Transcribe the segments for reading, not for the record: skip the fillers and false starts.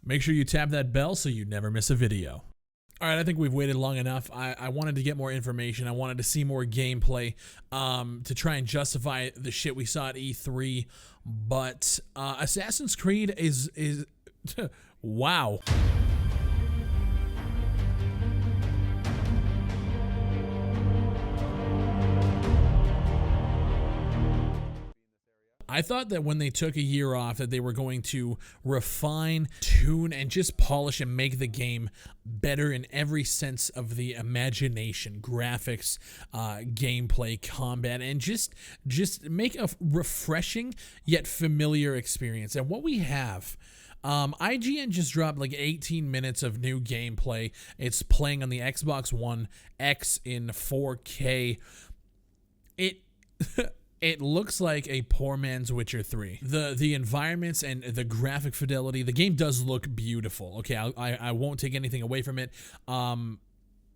Make sure you tap that bell so you never miss a video. All right, I think we've waited long enough. I wanted to get more information. I wanted to see more gameplay to try and justify the shit we saw at E3. But Assassin's Creed is wow. I thought that when they took a year off that they were going to refine, tune, and just polish and make the game better in every sense of the imagination, graphics, gameplay, combat, and just make a refreshing yet familiar experience. And what we have, IGN just dropped like 18 minutes of new gameplay. It's playing on the Xbox One X in 4K. It looks like a poor man's Witcher 3. The environments and the graphic fidelity, the game does look beautiful. Okay, I won't take anything away from it.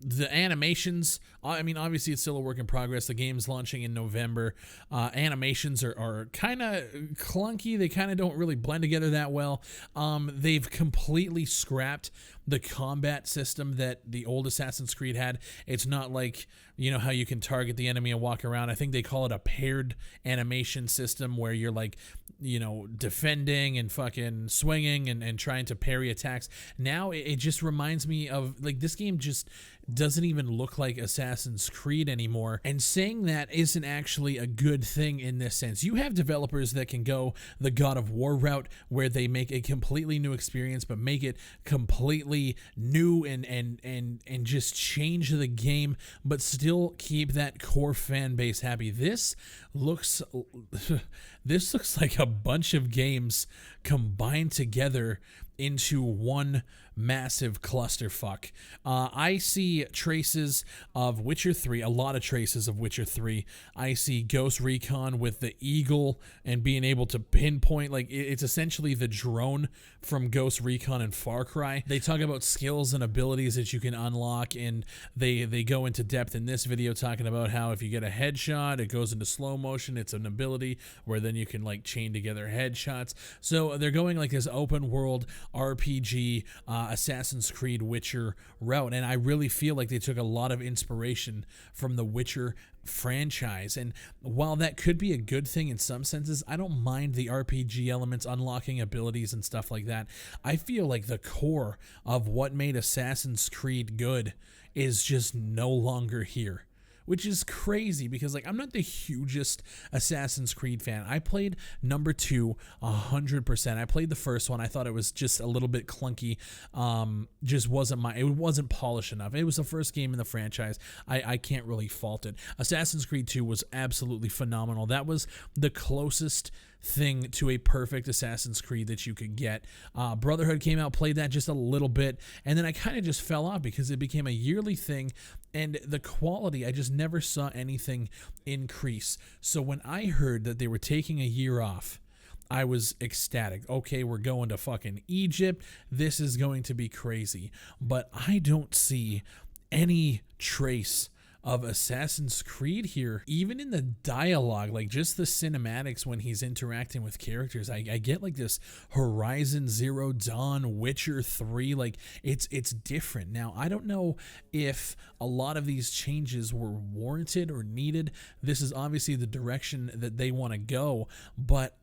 The animations, I mean, obviously it's still a work in progress. The game's launching in November. Animations are kind of clunky. They kind of don't really blend together that well. They've completely scrapped the combat system that the old Assassin's Creed had. It's not like, you know, how you can target the enemy and walk around. I think they call it a paired animation system where you're like, you know, defending and fucking swinging and trying to parry attacks. Now it just reminds me of, like, this game just doesn't even look like Assassin's Creed anymore. And saying that isn't actually a good thing in this sense. You have developers that can go the God of War route where they make a completely new experience but make it completely new and just change the game but still keep that core fan base happy. This looks like a bunch of games combined together into one massive clusterfuck. I see traces of Witcher 3, a lot of traces of Witcher 3. I see Ghost Recon with the eagle and being able to pinpoint, like, it's essentially the drone from Ghost Recon and Far Cry. They talk about skills and abilities that you can unlock, and they go into depth in this video talking about how if you get a headshot, it goes into slow motion. It's an ability where then you can, like, chain together headshots. So they're going like this open world RPG Assassin's Creed Witcher route, and I really feel like they took a lot of inspiration from the Witcher franchise. And while that could be a good thing in some senses, I don't mind the RPG elements, unlocking abilities and stuff like that. I feel like the core of what made Assassin's Creed good is just no longer here, which is crazy because, like, I'm not the hugest Assassin's Creed fan. I played number 2 100%. I played the first one. I thought it was just a little bit clunky. Just it wasn't polished enough. It was the first game in the franchise. I can't really fault it. Assassin's Creed 2 was absolutely phenomenal. That was the closest thing to a perfect Assassin's Creed that you could get. Brotherhood came out, played that just a little bit, and then I kind of just fell off because it became a yearly thing, and the quality, I just never saw anything increase. So when I heard that they were taking a year off, I was ecstatic. Okay, we're going to fucking Egypt. This is going to be crazy. But I don't see any trace of Assassin's Creed here, even in the dialogue, like just the cinematics when he's interacting with characters. I get like this Horizon Zero Dawn, Witcher 3, like it's different. Now, I don't know if a lot of these changes were warranted or needed. This is obviously the direction that they want to go, but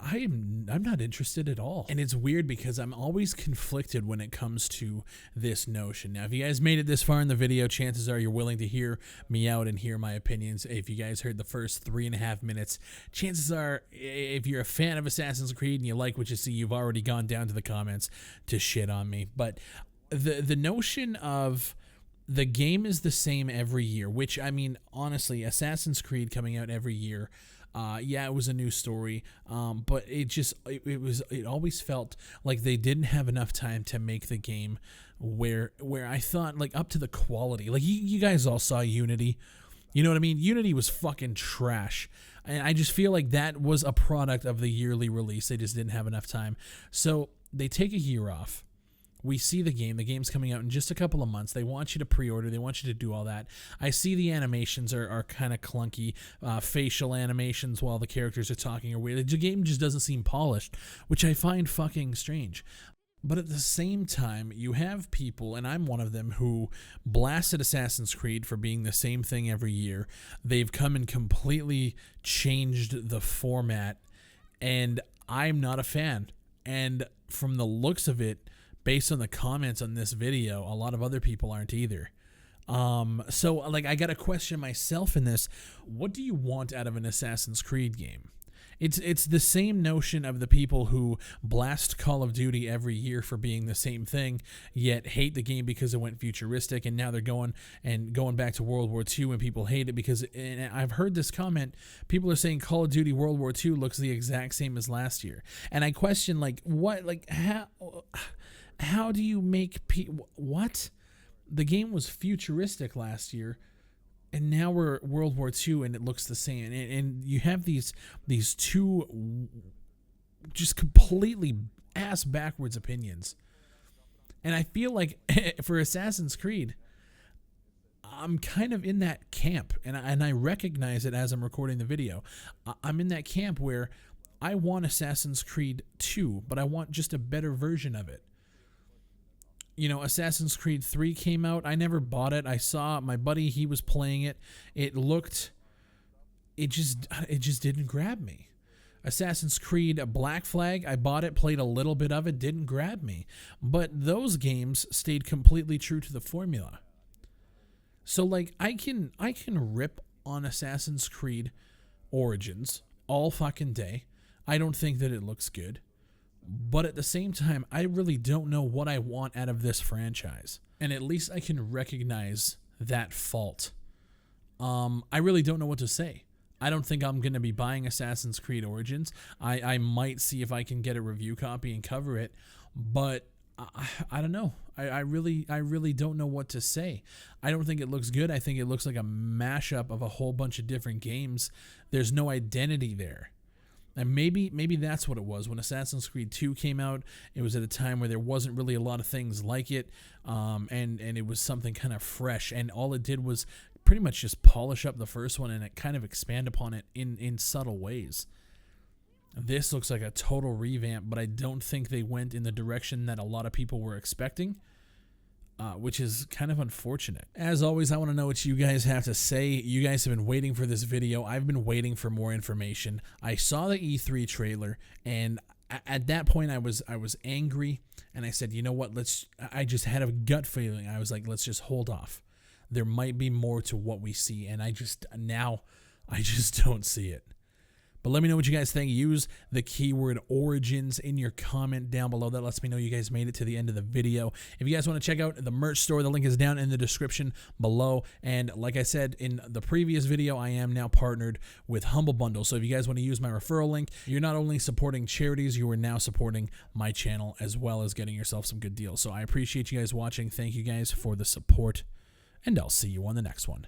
I'm not interested at all. And it's weird because I'm always conflicted when it comes to this notion. Now, if you guys made it this far in the video, chances are you're willing to hear me out and hear my opinions. If you guys heard the first 3.5 minutes, chances are, if you're a fan of Assassin's Creed and you like what you see, you've already gone down to the comments to shit on me. But the notion of the game is the same every year, which, I mean, honestly, Assassin's Creed coming out every year, yeah, it was a new story, but it always felt like they didn't have enough time to make the game where I thought, like, up to the quality. Like, you guys all saw Unity. You know what I mean? Unity was fucking trash. And I just feel like that was a product of the yearly release. They just didn't have enough time. So they take a year off. We see the game. The game's coming out in just a couple of months. They want you to pre-order. They want you to do all that. I see the animations are kind of clunky. Facial animations while the characters are talking are weird. The game just doesn't seem polished, which I find fucking strange. But at the same time, you have people, and I'm one of them, who blasted Assassin's Creed for being the same thing every year. They've come and completely changed the format, and I'm not a fan. And from the looks of it, based on the comments on this video, a lot of other people aren't either. So like, I got to question myself in this. What do you want out of an Assassin's Creed game? It's the same notion of the people who blast Call of Duty every year for being the same thing, yet hate the game because it went futuristic, and now they're going back to World War II, and people hate it because, and I've heard this comment, people are saying Call of Duty World War II looks the exact same as last year. And I question, like, what, like, how do you make what? The game was futuristic last year, and now we're World War II, and it looks the same. And you have these two just completely ass backwards opinions. And I feel like for Assassin's Creed, I'm kind of in that camp, and I recognize it as I'm recording the video. I'm in that camp where I want Assassin's Creed 2, but I want just a better version of it. You know, Assassin's Creed 3 came out. I never bought it. I saw my buddy, he was playing it. It just didn't grab me. Assassin's Creed Black Flag, I bought it, played a little bit of it, didn't grab me. But those games stayed completely true to the formula. So like, I can rip on Assassin's Creed Origins all fucking day. I don't think that it looks good. But at the same time, I really don't know what I want out of this franchise. And at least I can recognize that fault. I really don't know what to say. I don't think I'm going to be buying Assassin's Creed Origins. I might see if I can get a review copy and cover it. But I don't know. I really don't know what to say. I don't think it looks good. I think it looks like a mashup of a whole bunch of different games. There's no identity there. And maybe that's what it was. When Assassin's Creed 2 came out, it was at a time where there wasn't really a lot of things like it, and it was something kind of fresh. And all it did was pretty much just polish up the first one, and it kind of expand upon it in subtle ways. This looks like a total revamp, but I don't think they went in the direction that a lot of people were expecting. Which is kind of unfortunate. As always, I want to know what you guys have to say. You guys have been waiting for this video. I've been waiting for more information. I saw the E3 trailer, and at that point I was angry, and I said, you know what, I just had a gut feeling. I was like, let's just hold off. There might be more to what we see, and I just don't see it. But let me know what you guys think. Use the keyword Origins in your comment down below. That lets me know you guys made it to the end of the video. If you guys want to check out the merch store, the link is down in the description below. And like I said in the previous video, I am now partnered with Humble Bundle. So if you guys want to use my referral link, you're not only supporting charities, you are now supporting my channel as well as getting yourself some good deals. So I appreciate you guys watching. Thank you guys for the support, and I'll see you on the next one.